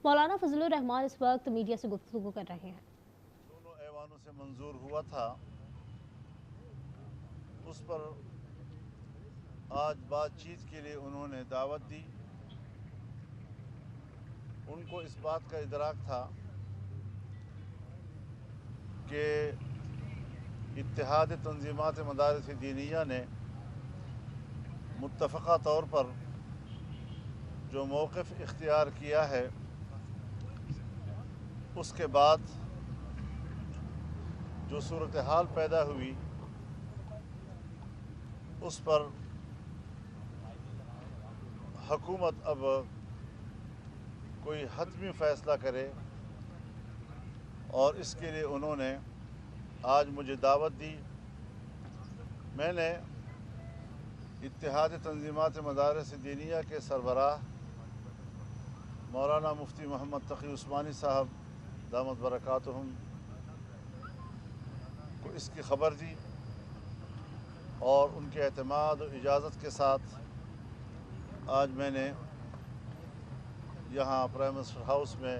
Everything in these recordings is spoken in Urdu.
مولانا فضل الرحمان اس وقت میڈیا سے گفتگو کر رہے ہیں۔ دونوں ایوانوں سے منظور ہوا تھا، اس پر آج بات چیت کے لیے انہوں نے دعوت دی۔ ان کو اس بات کا ادراک تھا کہ اتحاد تنظیمات مدارس دینیہ نے متفقہ طور پر جو موقف اختیار کیا ہے، اس کے بعد جو صورتحال پیدا ہوئی اس پر حکومت اب کوئی حتمی فیصلہ کرے، اور اس کے لیے انہوں نے آج مجھے دعوت دی۔ میں نے اتحاد تنظیمات مدارس دینیہ کے سربراہ مولانا مفتی محمد تقی عثمانی صاحب دامت برکاتہم کو اس کی خبر دی، اور ان کے اعتماد و اجازت کے ساتھ آج میں نے یہاں پرائم منسٹر ہاؤس میں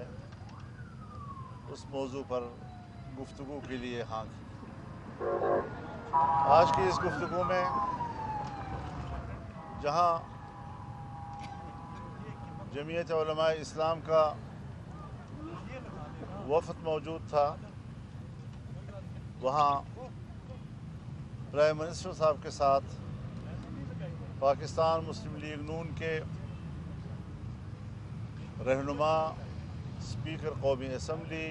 اس موضوع پر گفتگو کے لیے ہاں کی۔ آج کی اس گفتگو میں جہاں جمعیت علماء اسلام کا وفد موجود تھا، وہاں پرائم منسٹر صاحب کے ساتھ پاکستان مسلم لیگ نون کے رہنما، اسپیکر قومی اسمبلی،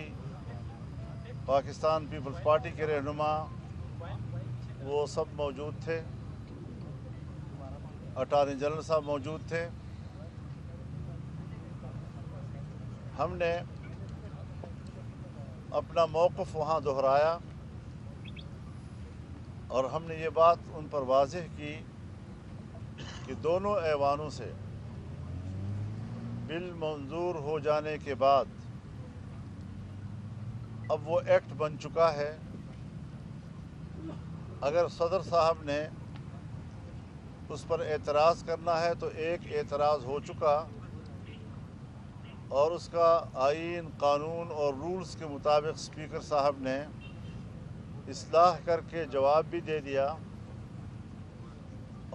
پاکستان پیپلز پارٹی کے رہنما، وہ سب موجود تھے۔ اٹارنی جنرل صاحب موجود تھے۔ ہم نے اپنا موقف وہاں دہرایا، اور ہم نے یہ بات ان پر واضح کی کہ دونوں ایوانوں سے بل منظور ہو جانے کے بعد اب وہ ایکٹ بن چکا ہے۔ اگر صدر صاحب نے اس پر اعتراض کرنا ہے تو ایک اعتراض ہو چکا، اور اس کا آئین، قانون اور رولز کے مطابق اسپیکر صاحب نے اصلاح کر کے جواب بھی دے دیا،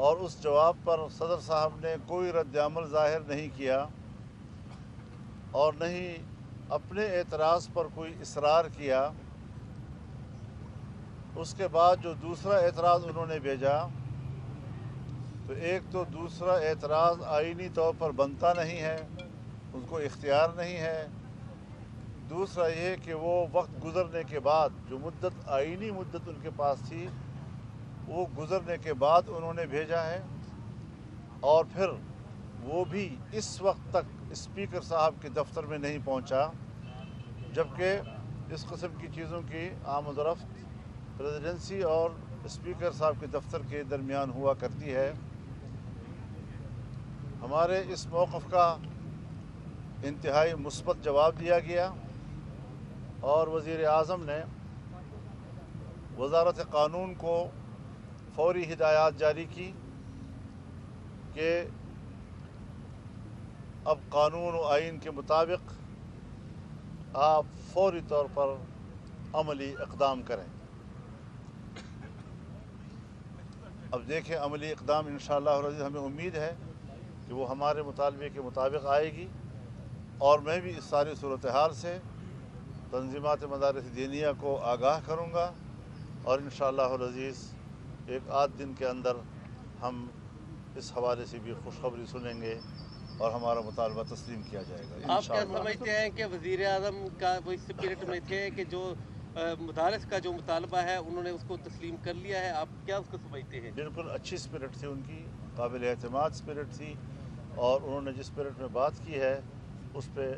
اور اس جواب پر صدر صاحب نے کوئی رد عمل ظاہر نہیں کیا، اور نہ ہی اپنے اعتراض پر کوئی اصرار کیا۔ اس کے بعد جو دوسرا اعتراض انہوں نے بھیجا، تو ایک تو دوسرا اعتراض آئینی طور پر بنتا نہیں ہے، ان کو اختیار نہیں ہے۔ دوسرا یہ کہ وہ وقت گزرنے کے بعد جو مدت، آئینی مدت ان کے پاس تھی، وہ گزرنے کے بعد انہوں نے بھیجا ہے، اور پھر وہ بھی اس وقت تک اسپیکر صاحب کے دفتر میں نہیں پہنچا، جبکہ اس قسم کی چیزوں کی آمد و رفت پریزیڈنسی اور اسپیکر صاحب کے دفتر کے درمیان ہوا کرتی ہے۔ ہمارے اس موقف کا انتہائی مثبت جواب دیا گیا، اور وزیر اعظم نے وزارت قانون کو فوری ہدایات جاری کی کہ اب قانون و آئین کے مطابق آپ فوری طور پر عملی اقدام کریں۔ اب دیکھیں عملی اقدام انشاءاللہ العزیز ہمیں امید ہے کہ وہ ہمارے مطالبے کے مطابق آئے گی، اور میں بھی اس ساری صورتحال سے تنظیمات مدارس دینیہ کو آگاہ کروں گا، اور انشاءاللہ العزیز ایک آدھ دن کے اندر ہم اس حوالے سے بھی خوشخبری سنیں گے، اور ہمارا مطالبہ تسلیم کیا جائے گا۔ آپ کیا سمجھتے ہیں کہ وزیر اعظم کا وہ اس اسپرٹ میں تھے کہ جو مدارس کا جو مطالبہ ہے انہوں نے اس کو تسلیم کر لیا ہے؟ آپ کیا اس کو سمجھتے ہیں؟ بالکل اچھی اسپرٹ تھی ان کی، قابل اعتماد اسپرٹ تھی، اور انہوں نے جس اسپرٹ میں بات کی ہے اس پہ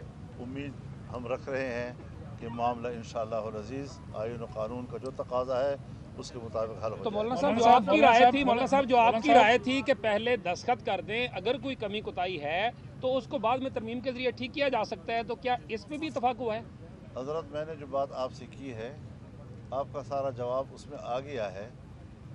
امید ہم رکھ رہے ہیں کہ معاملہ انشاءاللہ العزیز آئین و قانون کا جو تقاضا ہے اس کے مطابق حل ہو تو جائے گا۔ مولانا صاحب جو آپ کی رائے تھی، مولانا صاحب جو آپ کی رائے تھی کہ پہلے دستخط کر دیں، اگر کوئی کمی کوتاہی ہے تو اس کو بعد میں ترمیم کے ذریعے ٹھیک کیا جا سکتا ہے، تو کیا اس پہ بھی اتفاق ہوا ہے؟ حضرت میں نے جو بات آپ سے کی ہے، آپ کا سارا جواب اس میں آ گیا ہے۔